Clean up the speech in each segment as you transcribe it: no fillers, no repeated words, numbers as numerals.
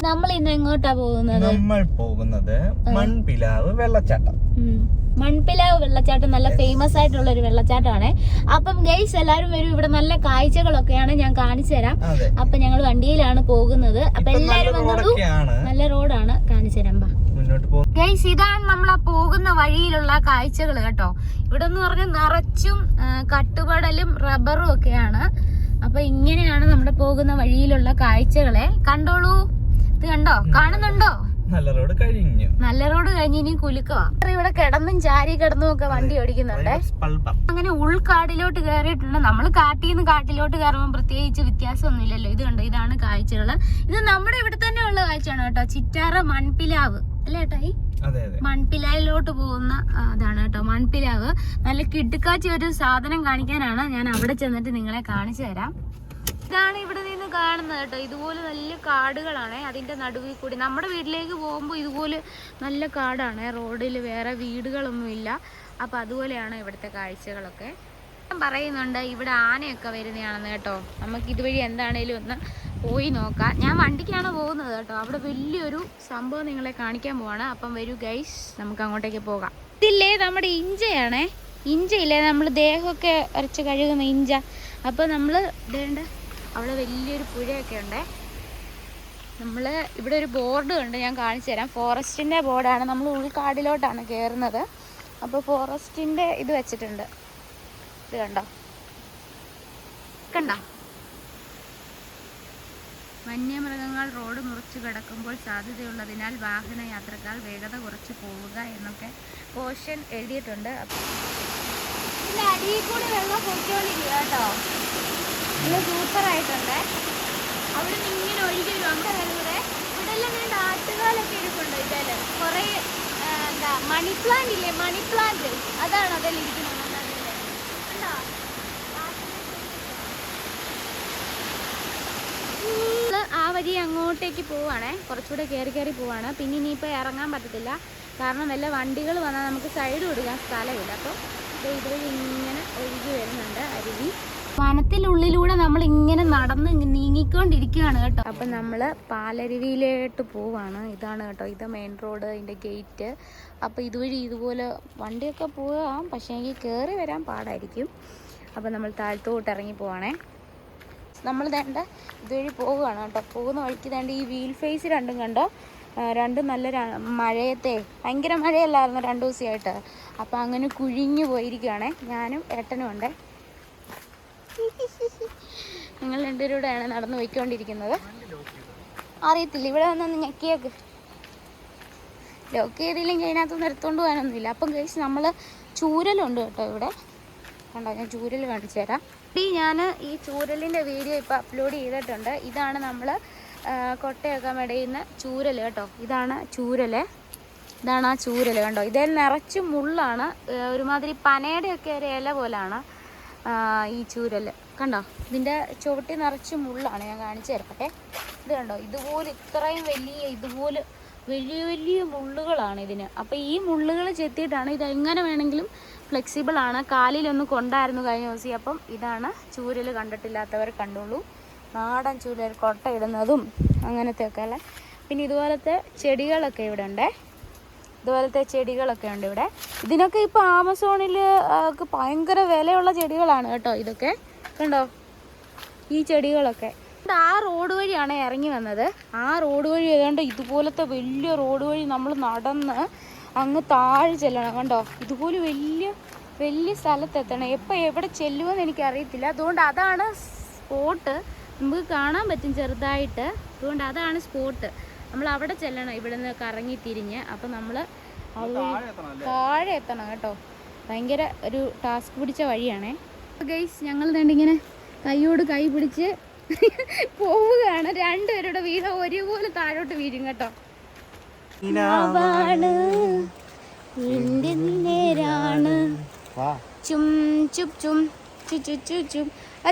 നമ്മൾ ഇന്ന് എങ്ങോട്ടാ പോകുന്നത്? നമ്മൾ പോകുന്നത് മൺപിലാവ് വെള്ളച്ചാട്ടം. മൺപിലാവ് വെള്ളച്ചാട്ടം നല്ല ഫേമസ് ആയിട്ടുള്ള ഒരു വെള്ളച്ചാട്ടമാണ്. അപ്പം ഗൈസ് എല്ലാരും വരും, ഇവിടെ നല്ല കാഴ്ചകളൊക്കെയാണ്, ഞാൻ കാണിച്ചു തരാം. അപ്പൊ ഞങ്ങൾ വണ്ടിയിലാണ് പോകുന്നത്. അപ്പൊ എല്ലാരും വന്നോളൂ, നല്ല റോഡാണ്, കാണിച്ചു തരാം. ഗൈസ് ഇതാണ് നമ്മളാ പോകുന്ന വഴിയിലുള്ള കാഴ്ചകൾ കേട്ടോ. ഇവിടെ എന്ന് പറഞ്ഞാൽ നിറച്ചും കട്ടുപടലും റബ്ബറും ഒക്കെയാണ്. അപ്പൊ ഇങ്ങനെയാണ് നമ്മുടെ പോകുന്ന വഴിയിലുള്ള കാഴ്ചകളെ. കണ്ടോളൂ, ഇത് കണ്ടോ, കാണുന്നുണ്ടോ? നല്ല റോഡ് കഴിഞ്ഞ് ഇനി കുലുക്കവാ. ഇവിടെ കിടന്നും ചാരി കിടന്നും ഒക്കെ വണ്ടി ഓടിക്കുന്നുണ്ട്. അങ്ങനെ ഉൾക്കാടിലോട്ട് കയറിയിട്ടുണ്ട്. നമ്മൾ കാട്ടിന്ന് കാട്ടിലോട്ട് കയറുമ്പോൾ പ്രത്യേകിച്ച് വ്യത്യാസമൊന്നുമില്ലല്ലോ. ഇത് കണ്ടോ, ഇതാണ് കാഴ്ചകള്. ഇത് നമ്മുടെ ഇവിടെ തന്നെ ഉള്ള കാഴ്ചയാണ് കേട്ടോ. ചിറ്റാറ മൺപിലാവ് അല്ലേ ഏട്ടായി? മൺപിലാവിലോട്ട് പോകുന്ന അതാണ് കേട്ടോ മൺപിലാവ്. നല്ല കിടുക്കാച്ചി ഒരു സാധനം കാണിക്കാനാണ് ഞാൻ അവിടെ ചെന്നിട്ട് നിങ്ങളെ കാണിച്ചു തരാം. ഇതാണ് ഇവിടെ നിന്ന് കാണുന്നത് കേട്ടോ. ഇതുപോലെ നല്ല കാടുകളാണ്. അതിന്റെ നടുവിൽ കൂടി നമ്മുടെ വീട്ടിലേക്ക് പോകുമ്പോൾ ഇതുപോലെ നല്ല കാടാണ്. റോഡിൽ വേറെ വീടുകളൊന്നുമില്ല. അപ്പൊ അതുപോലെയാണ് ഇവിടുത്തെ കാഴ്ചകളൊക്കെ. പറയുന്നുണ്ട് ഇവിടെ ആനയൊക്കെ വരുന്നതാണെന്ന് കേട്ടോ. നമുക്ക് ഇതുവഴി എന്താണേലും ഒന്ന് പോയി നോക്കാം. ഞാൻ വണ്ടിക്കാണ് പോകുന്നത് കേട്ടോ. അവിടെ വലിയൊരു സംഭവം നിങ്ങളെ കാണിക്കാൻ പോവാണ്. അപ്പം വരൂ ഗൈസ്, നമുക്ക് അങ്ങോട്ടേക്ക് പോകാം. ഇതില്ലേ നമ്മുടെ ഇഞ്ചയാണേ. ഇഞ്ചയില്ലേ, നമ്മൾ ദേഹമൊക്കെ അരച്ച് കഴുകുന്ന ഇഞ്ച. അപ്പോൾ നമ്മൾ ഇതേണ്ട അവിടെ വലിയൊരു പുഴയൊക്കെ ഉണ്ട്. നമ്മൾ ഇവിടെ ഒരു ബോർഡ് ഉണ്ട്, ഞാൻ കാണിച്ചു തരാം. ഫോറസ്റ്റിൻ്റെ ബോർഡാണ്. നമ്മൾ ഉൾക്കാടിലോട്ടാണ് കയറുന്നത്. അപ്പോൾ ഫോറസ്റ്റിൻ്റെ ഇത് വെച്ചിട്ടുണ്ട്. ഇത് കണ്ടോ, കണ്ടോ? വന്യമൃഗങ്ങൾ റോഡ് മുറിച്ച് കിടക്കുമ്പോൾ സാധ്യതയുള്ളതിനാൽ വാഹന യാത്രക്കാർ വേഗത കുറച്ച് പോവുക എന്നൊക്കെ കോഷൻ എഴുതിയിട്ടുണ്ട്. ഇതിൻ്റെ അടിയിൽ കൂടി വെള്ളം പൊയ്ക്കോളിരിക്കുക കേട്ടോ. നല്ല സൂപ്പറായിട്ടുണ്ട്. അവിടെ നിന്ന് ഇങ്ങനെ ഒഴുകി വരും. അങ്ങനെ വരുന്നത് ഇവിടെ എല്ലാം വേണ്ട ആട്ടുകാലൊക്കെ ഇരിപ്പുണ്ട്. ഇതിൽ കുറേ എന്താ മണി പ്ലാന്റ് ഇല്ലേ, മണി പ്ലാന്റ്, അതാണ് അതിൽ ഇരിക്കുന്നത്. ആ വഴി അങ്ങോട്ടേക്ക് പോവാണേ. കുറച്ചുകൂടെ കയറി പോവാണ്. പിന്നെ ഇനിയിപ്പോൾ ഇറങ്ങാൻ പറ്റത്തില്ല, കാരണം വല്ല വണ്ടികൾ വന്നാൽ നമുക്ക് സൈഡ് കൊടുക്കാൻ സ്ഥലമില്ല. അപ്പോൾ ഇതുവഴി ഇങ്ങനെ ഒഴുകി വരുന്നുണ്ട് അരുവി. വനത്തിനുള്ളിലൂടെ നമ്മൾ ഇങ്ങനെ നടന്ന് നീങ്ങിക്കൊണ്ടിരിക്കുകയാണ് കേട്ടോ. അപ്പം നമ്മൾ പാലരുവിയിലോട്ട് പോവാണ്. ഇതാണ് കേട്ടോ, ഇത് മെയിൻ റോഡ്, അതിൻ്റെ ഗേറ്റ്. അപ്പോൾ ഇതുവഴി ഇതുപോലെ വണ്ടിയൊക്കെ പോകാം, പക്ഷേ എങ്കിൽ കയറി വരാൻ പാടായിരിക്കും. അപ്പോൾ നമ്മൾ താഴത്തോട്ട് ഇറങ്ങി പോവാണേ. നമ്മൾ വേണ്ട ഇതുവഴി പോവുകയാണ് കേട്ടോ. പോകുന്ന വഴിക്ക് വേണ്ട ഈ വീൽ ഫേസ് രണ്ടും കണ്ടോ, രണ്ടും നല്ല മഴയത്തെ ഭയങ്കര മഴയല്ലായിരുന്നു 2 ദിവസമായിട്ട്. അപ്പം അങ്ങനെ കുഴിഞ്ഞു പോയിരിക്കുകയാണേ. ഞാനും ഏട്ടനും ഉണ്ട്. ഞങ്ങൾ രണ്ടുപേരൂടെയാണ് നടന്നു പോയിക്കൊണ്ടിരിക്കുന്നത്. അറിയത്തില്ല, ഇവിടെ വന്നൊന്ന് ഞെക്കിയേക്ക്. ലോക്ക് ചെയ്തില്ലെങ്കിൽ അതിനകത്ത് നിർത്തുകൊണ്ട് പോകാനൊന്നുമില്ല. അപ്പം കഴിച്ച് നമ്മൾ ചൂരലുണ്ട് കേട്ടോ ഇവിടെ. കണ്ടോ, ഞാൻ ചൂരൽ കാണിച്ചു തരാം. ഞാൻ ഈ ചൂരലിൻ്റെ വീഡിയോ ഇപ്പോൾ അപ്ലോഡ് ചെയ്തിട്ടുണ്ട്. ഇതാണ് നമ്മൾ കൊട്ടയൊക്കെ മെടയുന്ന ചൂരൽ കേട്ടോ. ഇതാണ് ചൂരൽ, ഇതാണ് ആ ചൂരൽ കണ്ടോ. ഇതിൽ നിറച്ച് മുള്ളാണ്. ഒരുമാതിരി പനയുടെയൊക്കെ ഒരു ഇല പോലാണ് ഈ ചൂരൽ കണ്ടോ. ഇതിൻ്റെ ചുവട്ടി നിറച്ച് മുള്ളാണ്. ഞാൻ കാണിച്ചു തരട്ടെ. ഇത് കണ്ടോ, ഇതുപോലെ ഇത്രയും ഇതുപോലെ വലിയ മുള്ളുകളാണ് ഇതിന്. അപ്പോൾ ഈ മുള്ളുകൾ ചെത്തിയിട്ടാണ് ഇത്. എങ്ങനെ വേണമെങ്കിലും ഫ്ലെക്സിബിൾ ആണ്. കാലിലൊന്നും കൊണ്ടായിരുന്നു കഴിഞ്ഞ ദിവസം. അപ്പം ഇതാണ് ചൂരൽ. കണ്ടിട്ടില്ലാത്തവർ കണ്ടോളൂ. നാടൻ ചൂരൽ, കൊട്ട ഇടുന്നതും അങ്ങനത്തെ ഒക്കെ അല്ലേ. പിന്നെ ഇതുപോലത്തെ ചെടികളൊക്കെ ഇവിടെ ഉണ്ട്. ഇതുപോലത്തെ ചെടികളൊക്കെ ഉണ്ട് ഇവിടെ. ഇതിനൊക്കെ ഇപ്പോൾ ആമസോണിൽ ഭയങ്കര വിലയുള്ള ചെടികളാണ് കേട്ടോ. ഇതൊക്കെ കണ്ടോ, ഈ ചെടികളൊക്കെ. ആ റോഡ് വഴിയാണ് ഇറങ്ങി വന്നത്. ആ റോഡ് വഴി ഏതാണ്ട് ഇതുപോലത്തെ വലിയ റോഡ് വഴി നമ്മൾ നടന്ന് അങ്ങ് താഴെ ചെല്ലണം. കണ്ടോ, ഇതുപോലെ വലിയ സ്ഥലത്തെത്തണം. എവിടെ ചെല്ലുമെന്ന് എനിക്കറിയത്തില്ല. അതുകൊണ്ട് അതാണ് സ്പോട്ട്. നമുക്ക് കാണാൻ പറ്റും ചെറുതായിട്ട്. അതുകൊണ്ട് അതാണ് സ്പോട്ട്. നമ്മൾ അവിടെ ചെല്ലണം, ഇവിടെ നിന്ന് കറങ്ങി തിരിഞ്ഞ്. അപ്പം നമ്മൾ താഴെ എത്തണം കേട്ടോ. ഭയങ്കര ഒരു ടാസ്ക് പിടിച്ച വഴിയാണേ. ഗൈസ്, ഞങ്ങൾ ഇങ്ങനെ കൈയോട് കൈ പിടിച്ച് പോവുകയാണ്. രണ്ടുപേരുടെ വീതം ഒരുപോലെ താഴോട്ട് വീഴും കേട്ടോ.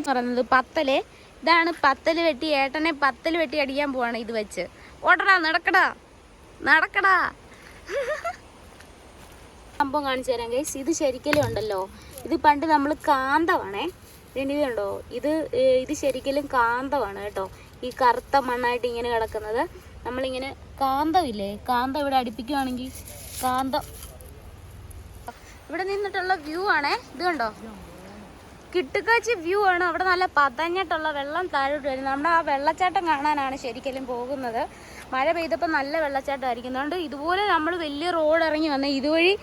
പറഞ്ഞത് പത്തല്. ഇതാണ് പത്തല് വെട്ടി. ഏട്ടനെ പത്തല് വെട്ടി അടിക്കാൻ പോവാണ് ഇത് വെച്ച്. ഓടടാ, നടക്കടാ. സംഭവം കാണിച്ചു തരാം ഗൈസ്. ഇത് ശരിക്കലും ഉണ്ടല്ലോ, ഇത് പണ്ട് നമ്മൾ കാന്തമാണേ. ഇതുണ്ടോ, ഇത് ശരിക്കലും കാന്തമാണ് കേട്ടോ. ഈ കറുത്ത മണ്ണായിട്ട് ഇങ്ങനെ കിടക്കുന്നത് നമ്മളിങ്ങനെ കാന്തമില്ലേ, കാന്തം ഇവിടെ അടുപ്പിക്കുവാണെങ്കിൽ കാന്തം ഇവിടെ നിന്നിട്ടുള്ള വ്യൂ ആണേ. ഇത് കണ്ടോ, കിട്ടുകാച്ചി വ്യൂ ആണ്. അവിടെ നല്ല പതഞ്ഞിട്ടുള്ള വെള്ളം താഴോട്ട് വരുന്നത്. നമ്മുടെ ആ വെള്ളച്ചാട്ടം കാണാനാണ് ശരിക്കും പോകുന്നത്. മഴ പെയ്തപ്പോൾ നല്ല വെള്ളച്ചാട്ടമായിരിക്കും. അതുകൊണ്ട് ഇതുപോലെ നമ്മൾ വലിയ റോഡ് ഇറങ്ങി വന്നത് ഇതുവഴി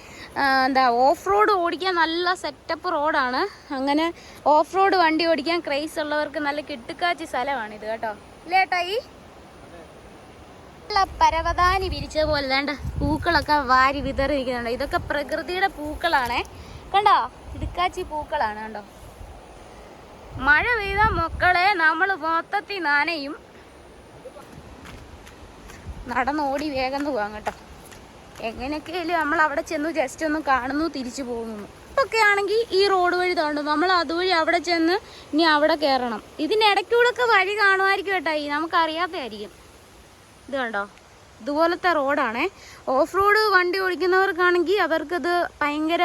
ഓഫ് റോഡ് ഓടിക്കാൻ നല്ല സെറ്റപ്പ് റോഡാണ്. അങ്ങനെ ഓഫ് റോഡ് വണ്ടി ഓടിക്കാൻ ക്രേസ് ഉള്ളവർക്ക് നല്ല കിട്ടുകാച്ചി സ്ഥലമാണിത് കേട്ടോ. ഇല്ലേ ഏട്ടായി? പരവതാനി വിരിച്ച പോലെ വേണ്ട പൂക്കളൊക്കെ വാരി വിതറിയിരിക്കുന്നുണ്ട്. ഇതൊക്കെ പ്രകൃതിയുടെ പൂക്കളാണേ. കണ്ടോ, കിടുക്കാച്ചി പൂക്കളാണ് കണ്ടോ. മഴ പെയ്ത മക്കളെ നമ്മൾ മൊത്തത്തിൽ നനയും. നടന്നോടി വേഗം പോവാം കേട്ടോ. എങ്ങനെയൊക്കെയായാലും നമ്മൾ അവിടെ ചെന്ന് ജസ്റ്റ് ഒന്ന് കാണുന്നു, തിരിച്ചു പോകുന്നു. ഇപ്പൊക്കെ ആണെങ്കിൽ ഈ റോഡ് വഴി താണ്ടും നമ്മൾ അതുവഴി അവിടെ ചെന്ന് ഇനി അവിടെ കയറണം. ഇതിനിടയ്ക്കൂടെ ഒക്കെ വഴി കാണുമായിരിക്കും കേട്ടോ. നമുക്കറിയാത്തതായിരിക്കും. ഇത് കണ്ടോ, ഇതുപോലത്തെ റോഡാണേ. ഓഫ് റോഡ് വണ്ടി ഓടിക്കുന്നവർക്കാണെങ്കിൽ അവർക്കത് ഭയങ്കര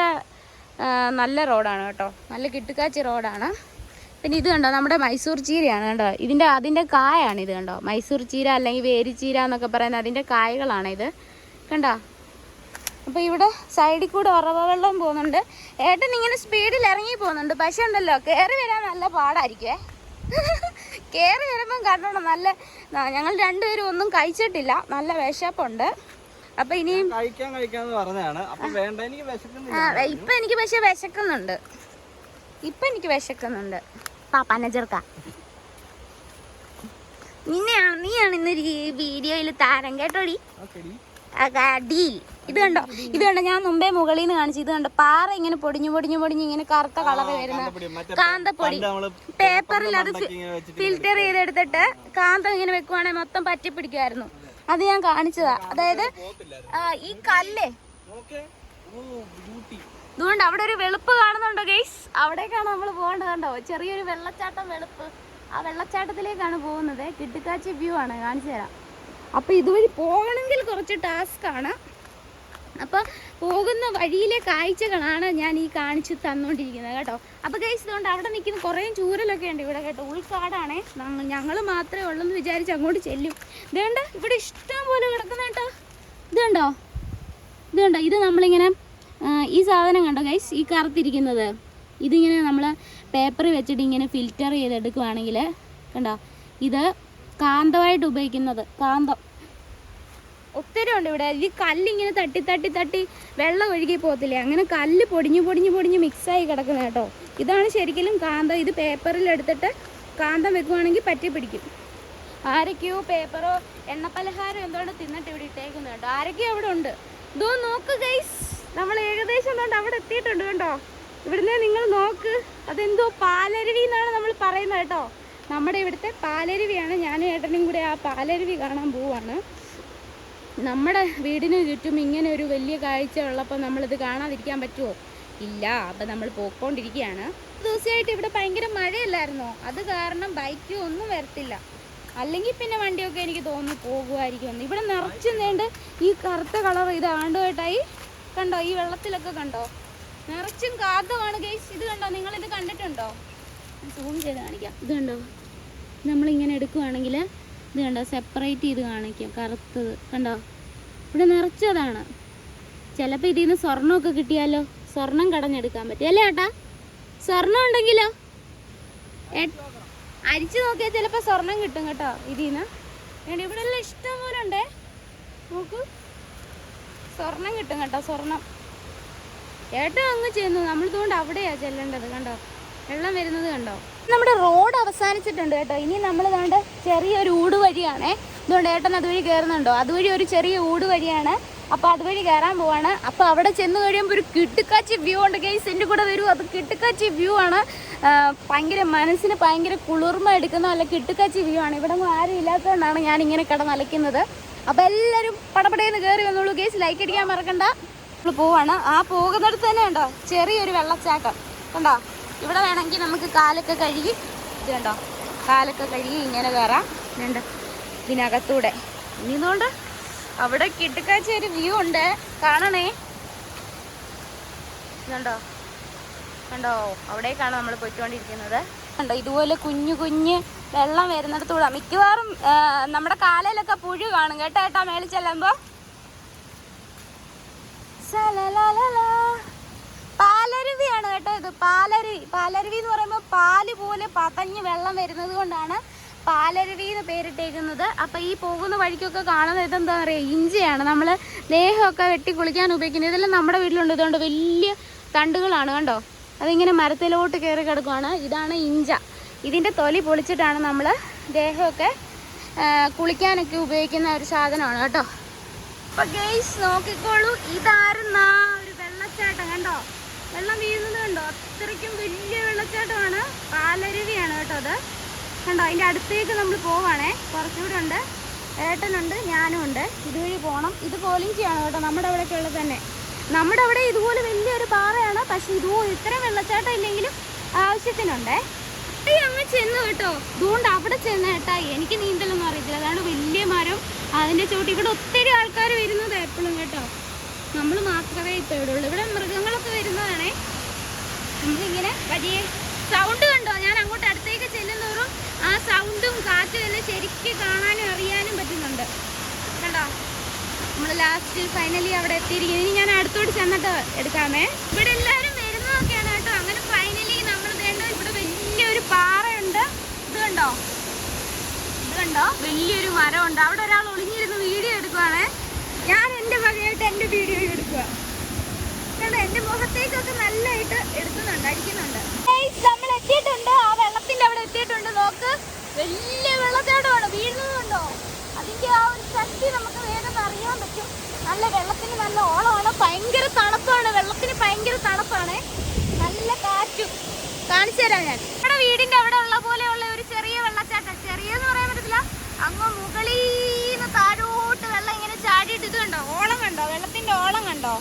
നല്ല റോഡാണ് കേട്ടോ. നല്ല കിട്ടുകാച്ചി റോഡാണ്. പിന്നെ ഇത് കണ്ടോ, നമ്മുടെ മൈസൂർ ചീരയാണ് കണ്ടോ. അതിൻ്റെ കായാണ് ഇത് കണ്ടോ. മൈസൂർ ചീര അല്ലെങ്കിൽ വേരിച്ചീര എന്നൊക്കെ പറയുന്നത് അതിൻ്റെ കായകളാണ് ഇത് കണ്ടോ. അപ്പോൾ ഇവിടെ സൈഡിൽ കൂടെ ഉറവ വെള്ളം പോകുന്നുണ്ട്. ഏട്ടൻ ഇങ്ങനെ സ്പീഡിൽ ഇറങ്ങി പോകുന്നുണ്ട്. പക്ഷെ ഉണ്ടല്ലോ, കയറി വരാൻ നല്ല പാടായിരിക്കുമേ. കയറി വരുമ്പം കണ്ടോണ്ടോ നല്ല, ഞങ്ങൾ രണ്ടുപേരും ഒന്നും കഴിച്ചിട്ടില്ല, നല്ല വിശപ്പുണ്ട്. അപ്പൊ ഇനിയും ഇപ്പൊ എനിക്ക് പക്ഷെ വിശക്കുന്നുണ്ട്. പാപ്പാനെ ചെറുക്ക, നീയാണ് ഇന്നൊരു വീഡിയോയിൽ താരം കേട്ടോടി. ഡീൽ. ഇത് കണ്ടോ, ഞാൻ മുമ്പേ മുകളിൽ നിന്ന് കാണിച്ചു. ഇത് കണ്ടോ, പാറ ഇങ്ങനെ പൊടിഞ്ഞു ഇങ്ങനെ കറുത്ത കളറ് വരുന്ന കാന്തപ്പൊടി. പേപ്പറിൽ അത് ഫിൽറ്റർ ചെയ്തെടുത്തിട്ട് കാന്തം ഇങ്ങനെ വെക്കുവാണെങ്കിൽ മൊത്തം പറ്റി പിടിക്കുമായിരുന്നു. അത് ഞാൻ കാണിച്ചതാ. അതായത് ഈ കല്ലേ ഇതുകൊണ്ട് അവിടെ ഒരു വെളുപ്പ് കാണുന്നുണ്ടോ ഗൈസ്? അവിടേക്കാണ് നമ്മൾ പോകേണ്ടത്. കണ്ടോ, ചെറിയൊരു വെള്ളച്ചാട്ടം വെളുപ്പ്. ആ വെള്ളച്ചാട്ടത്തിലേക്കാണ് പോകുന്നത്. കിട്ടുകാച്ചി വ്യൂ ആണ്, കാണിച്ചു തരാം. അപ്പോൾ ഇതുവഴി പോകണമെങ്കിൽ കുറച്ച് ടാസ്ക് ആണ്. അപ്പോൾ പോകുന്ന വഴിയിലെ കാഴ്ചകളാണ് ഞാൻ ഈ കാണിച്ച് തന്നുകൊണ്ടിരിക്കുന്നത് കേട്ടോ. അപ്പോൾ ഗൈസ് ഇതുകൊണ്ട് അവിടെ നിൽക്കുന്ന കുറേ ചൂരലൊക്കെ ഉണ്ട് ഇവിടെ കേട്ടോ. ഉൾക്കാടാണേ. ഞങ്ങൾ മാത്രമേ ഉള്ളെന്ന് വിചാരിച്ച് അങ്ങോട്ട് ചെല്ലും. ഇതുകൊണ്ട് ഇവിടെ ഇഷ്ടം പോലെ കിടക്കുന്ന കേട്ടോ. ഇത് കണ്ടോ, ഇത് നമ്മളിങ്ങനെ ഈ സാധനം കണ്ടോ ഗൈസ്, ഈ കറുത്തിരിക്കുന്നത് ഇതിങ്ങനെ നമ്മൾ പേപ്പറിൽ വെച്ചിട്ട് ഇങ്ങനെ ഫിൽറ്റർ ചെയ്തെടുക്കുവാണെങ്കിൽ കണ്ടോ, ഇത് കാന്തമായിട്ട് ഉപയോഗിക്കുന്നത്. കാന്തം ഒത്തിരി ഉണ്ട് ഇവിടെ. ഈ കല്ലിങ്ങനെ തട്ടി വെള്ളം ഒഴുകി പോകത്തില്ലേ, അങ്ങനെ കല്ല് പൊടിഞ്ഞ് മിക്സായി കിടക്കുന്നത് കേട്ടോ. ഇതാണ് ശരിക്കും കാന്തം. ഇത് പേപ്പറിൽ എടുത്തിട്ട് കാന്തം വെക്കുവാണെങ്കിൽ പറ്റി പിടിക്കും. ആരൊക്കെയോ പേപ്പറോ എണ്ണപ്പലഹാരോ എന്തുകൊണ്ട് തിന്നിട്ട് ഇവിടെ ഇട്ടേക്കുന്നത് കേട്ടോ. ആരൊക്കെയോ അവിടെ ഉണ്ട്. ഇതോ നോക്ക് ഗൈസ്, നമ്മൾ ഏകദേശം എന്തുകൊണ്ട് അവിടെ എത്തിയിട്ടുണ്ട് കണ്ടോ. ഇവിടുന്ന് നിങ്ങൾ നോക്ക്, അതെന്തോ പാലരുവി എന്നാണ് നമ്മൾ പറയുന്നത് കേട്ടോ. നമ്മുടെ ഇവിടുത്തെ പാലരുവിയാണ്. ഞാനും ഏട്ടനും കൂടെ ആ പാലരുവി കാണാൻ പോവാണ്. നമ്മുടെ വീടിന് ചുറ്റും ഇങ്ങനെ ഒരു വലിയ കാഴ്ച ഉള്ളപ്പോൾ നമ്മളിത് കാണാതിരിക്കാൻ പറ്റുമോ? ഇല്ല. അപ്പം നമ്മൾ പോയിക്കൊണ്ടിരിക്കുകയാണ്. ദിവസമായിട്ട് ഇവിടെ ഭയങ്കര മഴയല്ലായിരുന്നോ, അത് കാരണം ബൈക്ക് ഒന്നും വരത്തില്ല. അല്ലെങ്കിൽ പിന്നെ വണ്ടിയൊക്കെ എനിക്ക് തോന്നുന്നു പോകുമായിരിക്കും. ഇവിടെ നിറച്ചും നേണ്ട് ഈ കറുത്ത കളർ ഇത് ആണ്ടുമായിട്ടായി കണ്ടോ. ഈ വെള്ളത്തിലൊക്കെ കണ്ടോ, നിറച്ചും കാന്തമാണ് ഗൈസ്. ഇത് കണ്ടോ, നിങ്ങളിത് കണ്ടിട്ടുണ്ടോ? സൂം ചെയ്ത് കാണിക്കാം. ഇത് കണ്ടോ, നമ്മളിങ്ങനെ എടുക്കുവാണെങ്കിൽ ഇത് കണ്ടോ, സെപ്പറേറ്റ് ചെയ്ത് കാണിക്കാം. കറുത്തത് കണ്ടോ, ഇവിടെ നിറച്ചതാണ്. ചിലപ്പോൾ ഇതിൽ നിന്ന് സ്വർണ്ണമൊക്കെ കിട്ടിയാലോ, സ്വർണം കടഞ്ഞെടുക്കാൻ പറ്റും അല്ലേ ഏട്ടാ? സ്വർണം ഉണ്ടെങ്കിലോ അരിച്ചു നോക്കിയാൽ ചിലപ്പോൾ സ്വർണം കിട്ടും കേട്ടോ ഇതിൽ നിന്ന്. ഇവിടെ എല്ലാം ഇഷ്ടം പോലെ ഉണ്ടേ. നോക്കൂ, സ്വർണം കിട്ടും കേട്ടോ, സ്വർണം. ഏട്ടൻ അങ്ങ് ചെന്നു, നമ്മളിതുകൊണ്ട് അവിടെയാ ചെല്ലേണ്ടത്. കണ്ടോ, വെള്ളം വരുന്നത് കണ്ടോ. നമ്മുടെ റോഡ് അവസാനിച്ചിട്ടുണ്ട് കേട്ടോ. ഇനി നമ്മൾ ഇതുകൊണ്ട് ചെറിയൊരു ഊട് വഴിയാണേ. ഇതുകൊണ്ട് ഏട്ടൻ അതുവഴി കയറുന്നുണ്ടോ, അതുവഴി ഒരു ചെറിയ ഊട് വഴിയാണ്. അപ്പോൾ അതുവഴി കയറാൻ പോവാണ്. അപ്പോൾ അവിടെ ചെന്ന് കഴിയുമ്പോൾ ഒരു കിട്ടുക്കാച്ചി വ്യൂ ഉണ്ട് ഗൈസ്. എൻ്റെ കൂടെ വരൂ. അത് കിട്ടുക്കാച്ചി വ്യൂ ആണ്. ഭയങ്കര മനസ്സിന് ഭയങ്കര കുളിർമ എടുക്കുന്ന നല്ല കിട്ടുക്കാച്ചി വ്യൂ ആണ്. ഇവിടെ ആരും ഇല്ലാത്തതുകൊണ്ടാണ് ഞാനിങ്ങനെ കിടന്നലയ്ക്കുന്നത്. അപ്പോൾ എല്ലാവരും പടപടയെന്ന് കയറി വന്നോളൂ ഗൈസ്. ലൈക്ക് അടിക്കാൻ മറക്കണ്ട. നമ്മൾ പോവാണ്. ആ പോകുന്നിടത്ത് തന്നെ ഉണ്ടോ ചെറിയൊരു വെള്ളച്ചാട്ടം കണ്ടോ. ഇവിടെ വേണമെങ്കിൽ നമുക്ക് കാലൊക്കെ കഴുകി, ഇത് കണ്ടോ, കാലൊക്കെ കഴുകി ഇങ്ങനെ കയറാം. ഉണ്ട് ഇതിനകത്തൂടെ. ഇനി ഇതുകൊണ്ട് അവിടെ കിട്ടുക്കാച്ചി ഒരു വ്യൂ ഉണ്ട്, കാണണേ. കണ്ടോ, അവിടേക്കാണ് നമ്മൾ പോയിക്കൊണ്ടിരിക്കുന്നത്. കണ്ടോ, ഇതുപോലെ കുഞ്ഞു വെള്ളം വരുന്നിടത്തൂടെ മിക്കവാറും നമ്മുടെ കാലയിലൊക്കെ പുഴു കാണും കേട്ടോ ഏട്ടാ മേളിൽ ചെല്ലുമ്പോ. പാലരുവിയാണ് കേട്ടോ ഇത്. പാലരുവി എന്ന് പറയുമ്പോൾ പാല് പോലെ പതഞ്ഞ് വെള്ളം വരുന്നത് കൊണ്ടാണ് പാലരുവി എന്ന് പേരിട്ടേക്കുന്നത്. അപ്പം ഈ പോകുന്ന വഴിക്കൊക്കെ കാണുന്നത് ഇതെന്താ പറയുക, ഇഞ്ചിയാണ്. നമ്മൾ ദേഹമൊക്കെ വെട്ടി കുളിക്കാൻ ഉപയോഗിക്കുന്നത്. ഇതെല്ലാം നമ്മുടെ വീട്ടിലുണ്ട്. ഇതുകൊണ്ട് വലിയ തണ്ടുകളാണ് കണ്ടോ, അതിങ്ങനെ മരത്തിലോട്ട് കയറി കിടക്കുവാണ്. ഇതാണ് ഇഞ്ച. ഇതിൻ്റെ തൊലി പൊളിച്ചിട്ടാണ് നമ്മൾ ദേഹമൊക്കെ കുളിക്കാനൊക്കെ ഉപയോഗിക്കുന്ന ഒരു സാധനമാണ് കേട്ടോ. അപ്പോൾ ഗെയ്സ് നോക്കിക്കോളൂ, ഇതായിരുന്നാ ഒരു വെള്ളച്ചാട്ടം കണ്ടോ, വെള്ളം വീഴുന്നത് കണ്ടോ, അത്രയ്ക്കും വലിയ വെള്ളച്ചാട്ടമാണ്. പാലരുവിയാണ് കേട്ടോ അത്. കണ്ടോ അതിൻ്റെ അടുത്തേക്ക് നമ്മൾ പോവാണേ. കുറച്ചുകൂടെ ഉണ്ട്, ഏട്ടനുണ്ട്, ഞാനും ഉണ്ട്. ഇതുവഴി പോകണം. ഇത് കോലിഞ്ചിയാണ് കേട്ടോ, നമ്മുടെ അവിടെയൊക്കെ ഉള്ളത് തന്നെ. നമ്മുടെ അവിടെ ഇതുപോലെ വലിയൊരു പാറയാണ്. പക്ഷെ ഇത്രയും വെള്ളച്ചാട്ടം ഇല്ലെങ്കിലും ആവശ്യത്തിനുണ്ടേ. അങ്ങ് ചെന്ന് കേട്ടോ, ഇതുകൊണ്ട് അവിടെ ചെന്ന് കേട്ടാ. എനിക്ക് നീന്തലൊന്നും അറിയത്തില്ല. അതാണ് വലിയ മരം, അതിൻ്റെ ചോട്ടി. ഇവിടെ ഒത്തിരി ആൾക്കാർ വരുന്നത് എപ്പോഴും കേട്ടോ. നമ്മൾ മാത്രമേ ഇപ്പോൾ ഇവിടെ ഉള്ളൂ. ഇവിടെ മൃഗങ്ങളൊക്കെ വരുന്നതാണേ. നമ്മളിങ്ങനെ വലിയ സൗണ്ട് കണ്ടോ, ഞാൻ അങ്ങോട്ട് അടുത്തേക്ക് ചെല്ലുന്നവരും ആ സൗണ്ടും കാറ്റും എല്ലാം ശരിക്കും കാണാനും അറിയാനും പറ്റുന്നുണ്ട് കണ്ടോ. നമ്മൾ ലാസ്റ്റ് ഫൈനലി അവിടെ എത്തിയിരിക്കുന്നത്. ഇനി ഞാൻ അടുത്തോട്ട് ചെന്നിട്ട് എടുക്കാമേ. ഇവിടെ എല്ലാവരും വരുന്നതൊക്കെയാണ് കേട്ടോ. അങ്ങനെ ഫൈനലി നമ്മൾ വേണ്ട ഇവിടെ വലിയൊരു പാറയുണ്ട്. ഇത് കണ്ടോ, ഇത് കണ്ടോ, വലിയൊരു മരമുണ്ട്. അവിടെ ഒരാൾ ഒളിഞ്ഞിരുന്ന് വീഡിയോ എടുക്കുവാണേ. ഞാൻ എൻ്റെ വകയായിട്ട് എൻ്റെ വീഡിയോ എടുക്കുക കണ്ടോ. എൻ്റെ മുഖത്തേക്കൊക്കെ നല്ലതായിട്ട് എടുക്കുന്നുണ്ട്, അടിക്കുന്നുണ്ട്. നമ്മൾ എത്തിയിട്ടുണ്ട്, ആ വെള്ളത്തിൻ്റെ അവിടെ എത്തിയിട്ടുണ്ട്. നോക്ക്, വലിയ വെള്ളച്ചാട്ടമാണ്. വീഴുന്നതുണ്ടോ, അതിൻ്റെ ആ ഒരു ശക്തി നമുക്ക് വേഗം അറിയാൻ പറ്റും. നല്ല വെള്ളത്തിന് നല്ല ഓളമാണ്, ഭയങ്കര തണുപ്പാണ്. വെള്ളത്തിന് ഭയങ്കര തണുപ്പാണ്, നല്ല കാറ്റും. കാണിച്ചു തരാം ഞാൻ. നമ്മുടെ വീടിൻ്റെ അവിടെ ഉള്ള പോലെയുള്ള ഒരു ചെറിയ വെള്ളച്ചാട്ടം. ചെറിയെന്ന് പറയാൻ പറ്റത്തില്ല, അങ്ങ് മുകളിൽ നിന്ന് താഴോട്ട് വെള്ളം ഇങ്ങനെ ചാടിയിട്ട്. ഇത് കണ്ടോ, ഓളം കണ്ടോ, വെള്ളത്തിൻ്റെ ഓളം കണ്ടോ.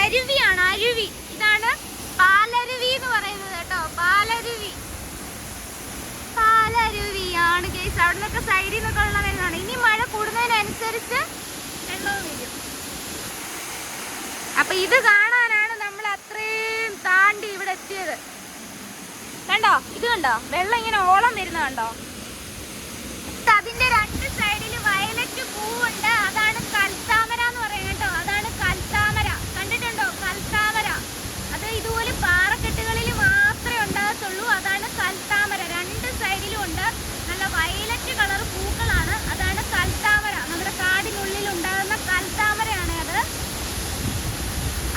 അരുവിയാണ്, അരുവി. ഇതാണ് പാലരുവി എന്ന് പറയുന്നത് കേട്ടോ. പാലരുവിയാണ് കേസ്. അവിടെ നിന്നൊക്കെ സൈഡിൽ നിന്നൊക്കെ വെള്ളം വരുന്നതാണ്. ഇനി മഴ കൂടുന്നതിനനുസരിച്ച് വെള്ളവും വരും. അപ്പൊ ഇത് കാണാനാണ് നമ്മൾ അത്രയും താണ്ടി ഇവിടെ എത്തിയത്. കണ്ടോ, ഇത് കണ്ടോ, വെള്ളം ഇങ്ങനെ ഓളം വരുന്നത് കണ്ടോ. അതിന്റെ രണ്ട് സൈഡിൽ വയലറ്റ് പൂവുണ്ട്. അതാണ് കൽത്താമര എന്ന് പറയുന്നത് കേട്ടോ. അതാണ് കൽത്താമര. കണ്ടിട്ടുണ്ടോ കൽത്താമര? അത് ഇതുപോലെ പാറക്കെട്ടുകളിൽ മാത്രമേ ഉണ്ടാകത്തുള്ളൂ. അതാണ് കൽത്താമര. രണ്ട് സൈഡിലും ഉണ്ട്. നല്ല വയലറ്റ് കളർ പൂക്കളാണ്. അതാണ് കൽത്താമര. നമ്മുടെ കാടിനുള്ളിൽ ഉണ്ടാകുന്ന കൽത്താമരയാണ് അത്.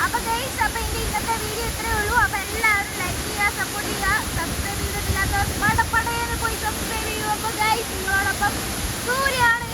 അപ്പൊ ഗൈസ്, അപ്പൊ ഇന്നത്തെ വീഡിയോ ഇത്രയേ ഉള്ളൂ. അപ്പൊ എല്ലാവരും ലൈക്ക് ചെയ്യുക, സപ്പോർട്ട് ചെയ്യുക. സബ്സ്ക്രൈബ് ചെയ്തിട്ടില്ലാത്തവർ പടപടയെന്ന് പോയി സബ്സ്ക്രൈബ് ചെയ്യുക. അപ്പൊ ഗൈസ്, നിങ്ങളോടൊപ്പം സൂര്യാണ്.